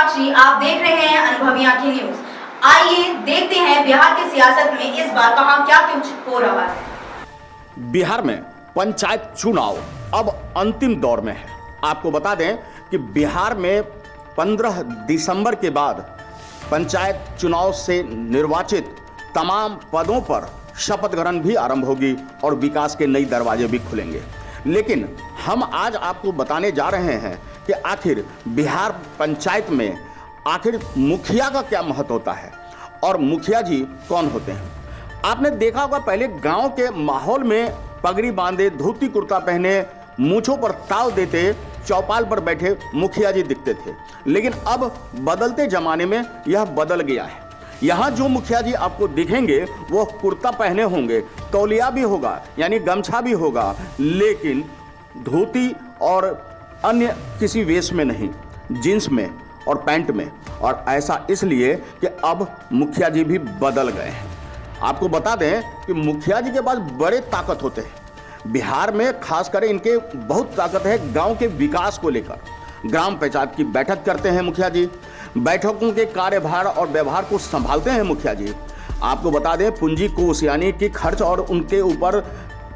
साक्षी, आप देख रहे हैं अनुभवी आंखें न्यूज। आइए देखते हैं बिहार की सियासत में इस बार कहां क्या कुछ हो रहा है। बिहार में पंचायत चुनाव अब अंतिम दौर में है। आपको बता दें कि बिहार में 15 दिसंबर के बाद पंचायत चुनाव से निर्वाचित तमाम पदों पर शपथ ग्रहण भी आरंभ होगी और विकास के नए दरवाजे भी खुलेंगे। लेकिन हम आज आपको बताने जा रहे हैं कि आखिर बिहार पंचायत में आखिर मुखिया का क्या महत्व होता है और मुखिया जी कौन होते हैं। आपने देखा होगा पहले गांव के माहौल में पगड़ी बांधे, धोती कुर्ता पहने, मूंछों पर ताव देते, चौपाल पर बैठे मुखिया जी दिखते थे। लेकिन अब बदलते जमाने में यह बदल गया है। यहाँ जो मुखिया जी आपको दिखेंगे वो कुर्ता पहने होंगे, तौलिया भी होगा यानी गमछा भी होगा, लेकिन धोती और अन्य किसी वेश में नहीं, जींस में और पैंट में। और ऐसा इसलिए कि अब मुखिया जी भी बदल गए हैं। आपको बता दें कि मुखिया जी के पास बड़े ताकत होते हैं। बिहार में खासकर इनके बहुत ताकत है गांव के विकास को लेकर। ग्राम पंचायत की बैठक करते हैं मुखिया जी, बैठकों के कार्यभार और व्यवहार को संभालते हैं मुखिया जी। आपको बता दें पूंजी कोष यानी कि खर्च और उनके ऊपर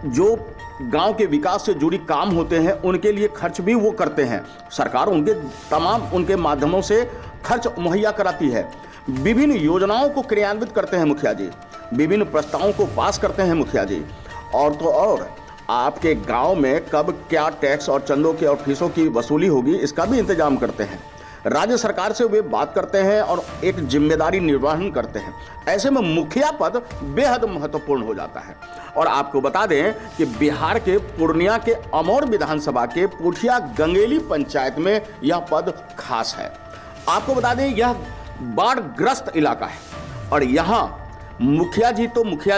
जो गांव के विकास से जुड़ी काम होते हैं उनके लिए खर्च भी वो करते हैं। सरकार उनके माध्यमों से खर्च मुहैया कराती है। विभिन्न योजनाओं को क्रियान्वित करते हैं मुखिया जी, विभिन्न प्रस्तावों को पास करते हैं मुखिया जी। और तो और आपके गांव में कब क्या टैक्स और चंदों के और फीसों की वसूली होगी इसका भी इंतजाम करते हैं। राज्य सरकार से वे बात करते हैं और एक जिम्मेदारी निर्वहन करते हैं। ऐसे में मुखिया पद बेहद महत्वपूर्ण हो जाता है। और आपको बता दें कि बिहार के पूर्णिया के अमौर विधानसभा के पोठिया गंगेली पंचायत में यह पद खास है। आपको बता दें यह बाढ़ग्रस्त इलाका है और यहाँ मुखिया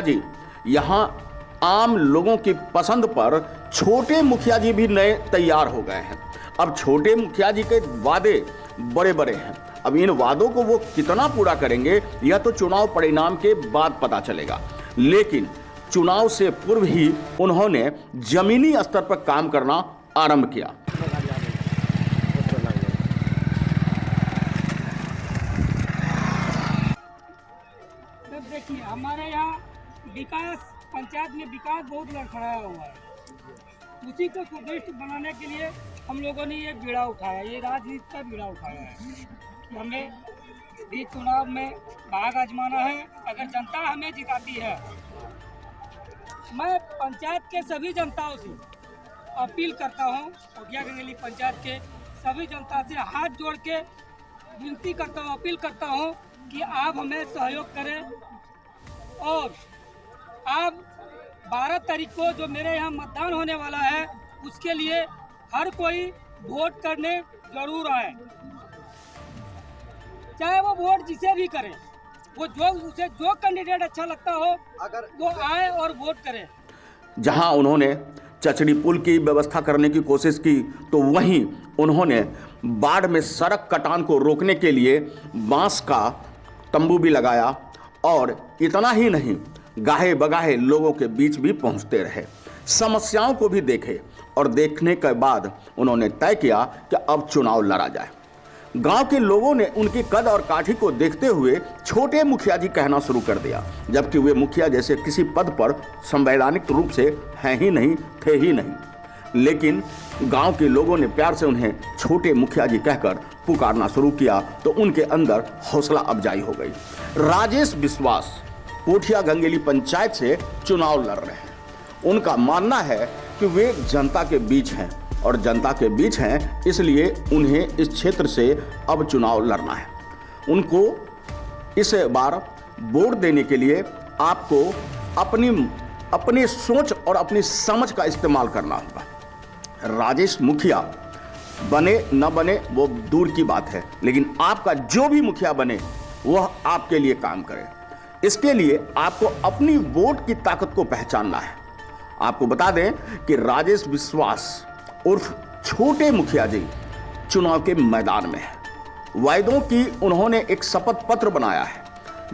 जी यहाँ आम लोगों की पसंद पर छोटे मुखिया जी भी नए तैयार हो गए हैं। अब छोटे मुखिया जी के वादे बड़े बड़े हैं। अब इन वादों को वो कितना पूरा करेंगे यह तो चुनाव परिणाम के बाद पता चलेगा। लेकिन चुनाव से पूर्व ही उन्होंने जमीनी स्तर पर काम करना आरंभ किया। देखिए हमारे यहाँ विकास पंचायत में विकास बहुत लड़खड़ाया हुआ है। उसी को सुदृढ़ बनाने के लिए हम लोगों ने ये बीड़ा उठाया, ये राजनीति का बीड़ा उठाया है कि हमें भी चुनाव में भाग आजमाना है। अगर जनता हमें जिताती है, मैं पंचायत के सभी जनताओं से अपील करता हूँ, पोठिया गंगेली पंचायत के सभी जनता से हाथ जोड़ के विनती करता हूँ, अपील करता हूँ कि आप हमें सहयोग करें। और आप 12 तारीख को जो मेरे यहाँ मतदान होने वाला है उसके लिए हर कोई वोट करने जरूर आए। चाहे वो वोट जिसे भी करे, वो उसे जो कैंडिडेट अच्छा लगता हो अगर वो आए और वोट करे। जहां उन्होंने चचड़ी पुल की व्यवस्था करने की कोशिश की तो वहीं उन्होंने बाढ़ में सड़क कटान को रोकने के लिए बांस का तंबू भी लगाया। और इतना ही नहीं, गाहे बगाहे लोगों के बीच भी पहुंचते रहे, समस्याओं को भी देखे और देखने के बाद उन्होंने तय किया कि अब चुनाव लड़ा जाए। गांव के लोगों ने उनकी कद और काठी को देखते हुए छोटे मुखिया जी कहना शुरू कर दिया, जबकि वे मुखिया जैसे किसी पद पर संवैधानिक रूप से हैं ही नहीं, थे ही नहीं। लेकिन गांव के लोगों ने प्यार से उन्हें छोटे मुखिया जी कहकर पुकारना शुरू किया तो उनके अंदर हौसला अफजाई हो गई। राजेश विश्वास पोठिया गंगेली पंचायत से चुनाव लड़ रहे हैं। उनका मानना है कि वे जनता के बीच हैं और जनता के बीच हैं इसलिए उन्हें इस क्षेत्र से अब चुनाव लड़ना है। उनको इस बार वोट देने के लिए आपको अपनी सोच और अपनी समझ का इस्तेमाल करना होगा। राजेश मुखिया बने न बने वो दूर की बात है, लेकिन आपका जो भी मुखिया बने वह आपके लिए काम करे। इसके लिए आपको अपनी वोट की ताकत को पहचानना है। आपको बता दें कि राजेश विश्वास उर्फ छोटे मुखिया जी चुनाव के मैदान में है। वायदों की उन्होंने एक शपथ पत्र बनाया है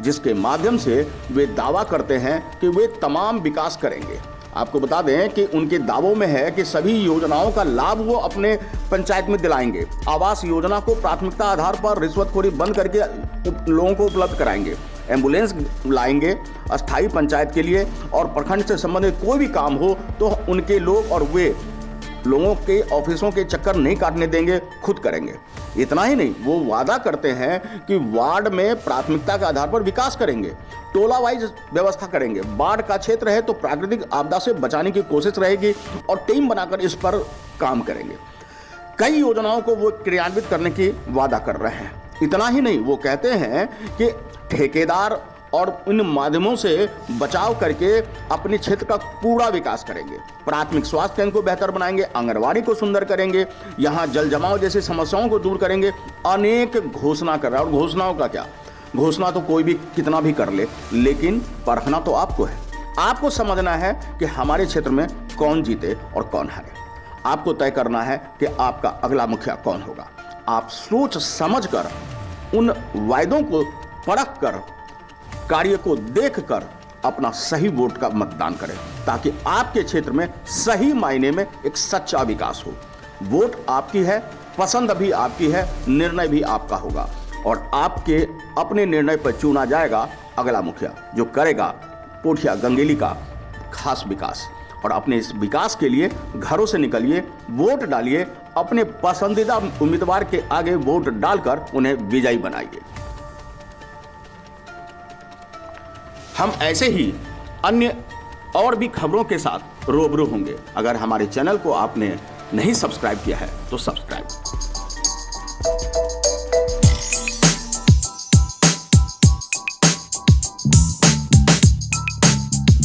जिसके माध्यम से वे दावा करते हैं कि वे तमाम विकास करेंगे। आपको बता दें कि उनके दावों में है कि सभी योजनाओं का लाभ वो अपने पंचायत में दिलाएंगे। आवास योजना को प्राथमिकता आधार पर रिश्वतखोरी बंद करके लोगों को उपलब्ध कराएंगे। एम्बुलेंस लाएंगे अस्थायी पंचायत के लिए, और प्रखंड से संबंधित कोई भी काम हो तो उनके लोग और वे लोगों के ऑफिसों के चक्कर नहीं काटने देंगे, खुद करेंगे। इतना ही नहीं, वो वादा करते हैं कि वार्ड में प्राथमिकता के आधार पर विकास करेंगे, टोला वाइज व्यवस्था करेंगे। बाढ़ का क्षेत्र है तो प्राकृतिक आपदा से बचाने की कोशिश रहेगी और टीम बनाकर इस पर काम करेंगे। कई योजनाओं को वो क्रियान्वित करने की वादा कर रहे हैं। इतना ही नहीं, वो कहते हैं कि ठेकेदार और इन माध्यमों से बचाव करके अपने क्षेत्र का पूरा विकास करेंगे। प्राथमिक स्वास्थ्य केंद्र को बेहतर बनाएंगे, आंगनवाड़ी को सुंदर करेंगे, यहाँ जल जमाव जैसी समस्याओं को दूर करेंगे। अनेक घोषणा कर रहा है। और घोषणाओं का क्या, घोषणा तो कोई भी कितना भी कर ले, लेकिन परखना तो आपको है। आपको समझना है कि हमारे क्षेत्र में कौन जीते और कौन हारे। आपको तय करना है कि आपका अगला मुखिया कौन होगा। आप सोच समझकर उन वायदों को परख कर, कार्य को देखकर अपना सही वोट का मतदान करें, ताकि आपके क्षेत्र में सही मायने में एक सच्चा विकास हो। वोट आपकी है, पसंद भी आपकी है, निर्णय भी आपका होगा, और आपके अपने निर्णय पर चुना जाएगा अगला मुखिया, जो करेगा पोठिया गंगेली का खास विकास। और अपने इस विकास के लिए घरों से निकलिए, वोट डालिए, अपने पसंदीदा उम्मीदवार के आगे वोट डालकर उन्हें विजयी बनाइए। हम ऐसे ही अन्य और भी खबरों के साथ रूबरू होंगे। अगर हमारे चैनल को आपने नहीं सब्सक्राइब किया है तो सब्सक्राइब।